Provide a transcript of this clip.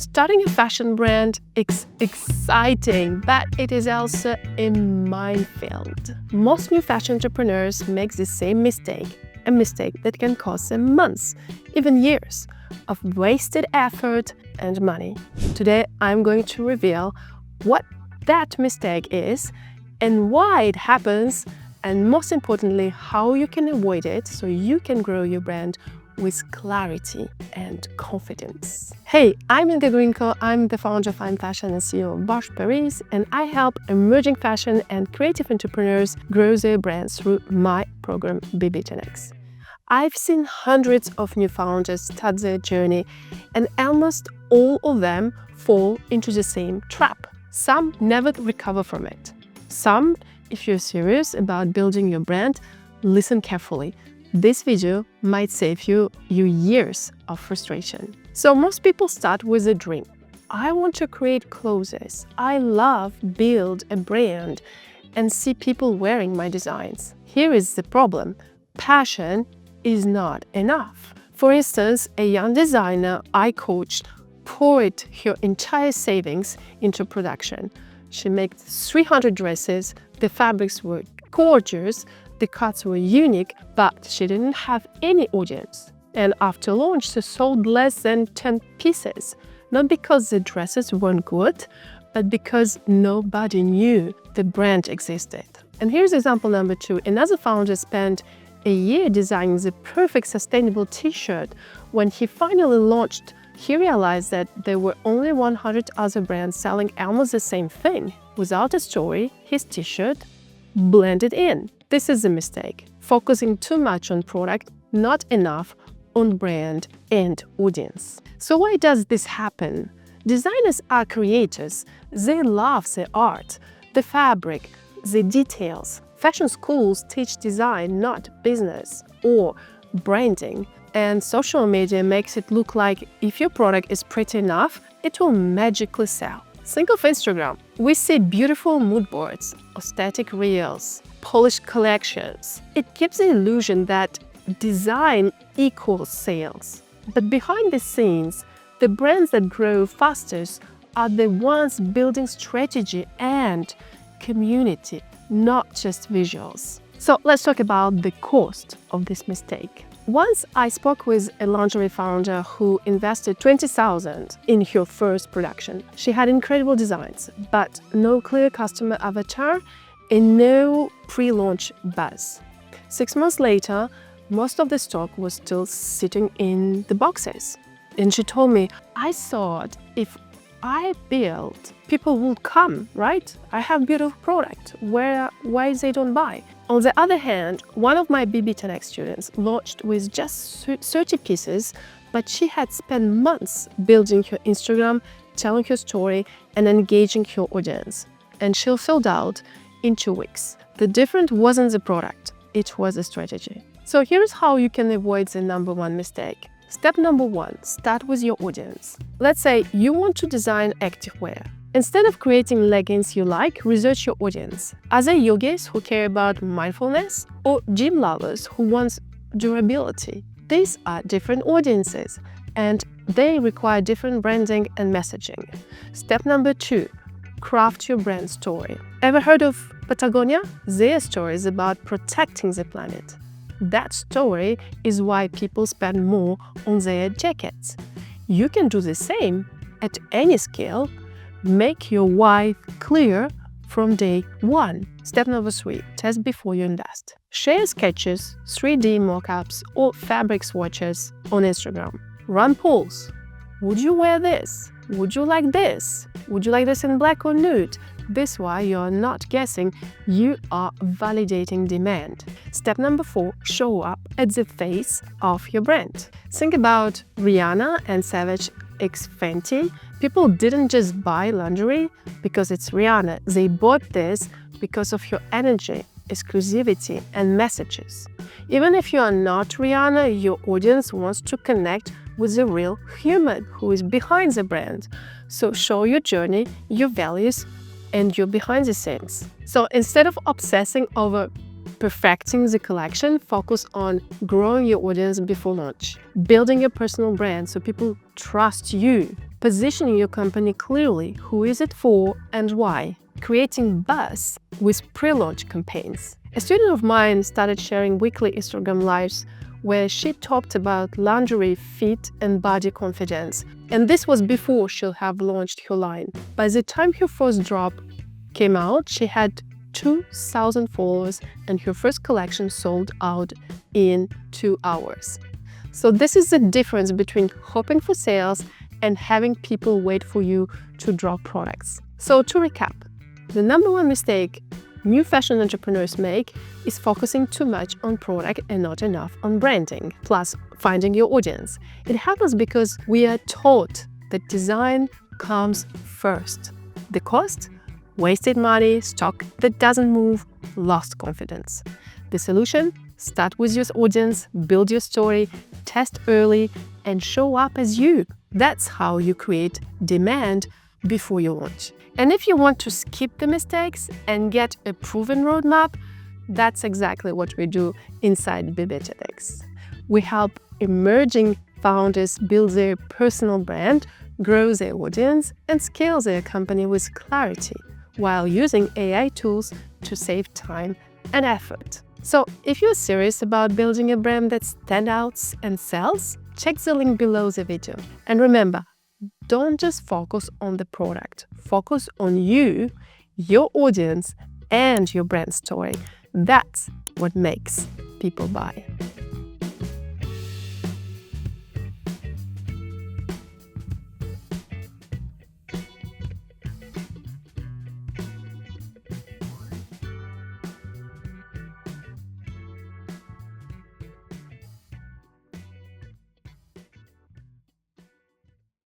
Starting a fashion brand is exciting, but it is also a minefield. Most new fashion entrepreneurs make the same mistake, a mistake that can cost them months, even years, of wasted effort and money. Today, I'm going to reveal what that mistake is and why it happens, and most importantly, how you can avoid it so you can grow your brand with clarity and confidence. Hey, I'm Inga Grinko. I'm the founder of Fine Fashion and CEO of Bosch Paris, and I help emerging fashion and creative entrepreneurs grow their brands through my program BB10X. I've seen hundreds of new founders start their journey, and almost all of them fall into the same trap. Some never recover from it. Some, if you're serious about building your brand, listen carefully. This video might save you years of frustration. So most people start with a dream. I want to create clothes. I love build a brand and see people wearing my designs. Here is the problem. Passion is not enough. For instance, a young designer I coached poured her entire savings into production. She made 300 dresses. The fabrics were gorgeous. The cuts were unique, but she didn't have any audience. And after launch, she sold less than 10 pieces. Not because the dresses weren't good, but because nobody knew the brand existed. And here's example number 2. Another founder spent a year designing the perfect sustainable t-shirt. When he finally launched, he realized that there were only 100 other brands selling almost the same thing. Without a story, his t-shirt blended in. This is a mistake. Focusing too much on product, not enough on brand and audience. So why does this happen? Designers are creators. They love the art, the fabric, the details. Fashion schools teach design, not business or branding. And social media makes it look like if your product is pretty enough, it will magically sell. Think of Instagram. We see beautiful mood boards, aesthetic reels, polished collections. It gives the illusion that design equals sales. But behind the scenes, the brands that grow fastest are the ones building strategy and community, not just visuals. So let's talk about the cost of this mistake. Once I spoke with a lingerie founder who invested $20,000 in her first production. She had incredible designs, but no clear customer avatar and no pre-launch buzz. 6 months later, most of the stock was still sitting in the boxes. And she told me, I thought if I build, people will come, right? I have beautiful product. Why they don't buy? On the other hand, one of my BB10X students launched with just 30 pieces, but she had spent months building her Instagram, telling her story, and engaging her audience. And she sold out in 2 weeks. The difference wasn't the product, it was the strategy. So here's how you can avoid the number 1 mistake. Step number 1, start with your audience. Let's say you want to design activewear. Instead of creating leggings you like, research your audience. Are they yogis who care about mindfulness or gym lovers who want durability? These are different audiences and they require different branding and messaging. Step number 2, craft your brand story. Ever heard of Patagonia? Their story is about protecting the planet. That story is why people spend more on their jackets. You can do the same at any scale. Make your why clear from day 1. Step number 3, test before you invest. Share sketches, 3D mockups, or fabric swatches on Instagram. Run polls. Would you wear this? Would you like this? Would you like this in black or nude? This way you're not guessing, you are validating demand. Step number 4, show up at the face of your brand. Think about Rihanna and Savage X Fenty. People didn't just buy lingerie because it's Rihanna. They bought this because of your energy, exclusivity, and messages. Even if you are not Rihanna, your audience wants to connect with the real human who is behind the brand. So show your journey, your values, and your behind the scenes. So instead of obsessing over Perfecting the collection, focus on growing your audience before launch, building your personal brand so people trust you, positioning your company clearly, who is it for and why, creating buzz with pre-launch campaigns. A student of mine started sharing weekly Instagram lives where she talked about lingerie, fit, and body confidence. And this was before she'll have launched her line. By the time her first drop came out, she had 2,000 followers and her first collection sold out in 2 hours. So this is the difference between hoping for sales and having people wait for you to drop products. So to recap, the number one mistake new fashion entrepreneurs make is focusing too much on product and not enough on branding, plus finding your audience. It happens because we are taught that design comes first. The cost? Wasted money, stock that doesn't move, lost confidence. The solution? Start with your audience, build your story, test early, and show up as you. That's how you create demand before you launch. And if you want to skip the mistakes and get a proven roadmap, that's exactly what we do inside BBTX. We help emerging founders build their personal brand, grow their audience, and scale their company with clarity, while using AI tools to save time and effort. So if you're serious about building a brand that stands out and sells, check the link below the video. And remember, don't just focus on the product. Focus on you, your audience, and your brand story. That's what makes people buy.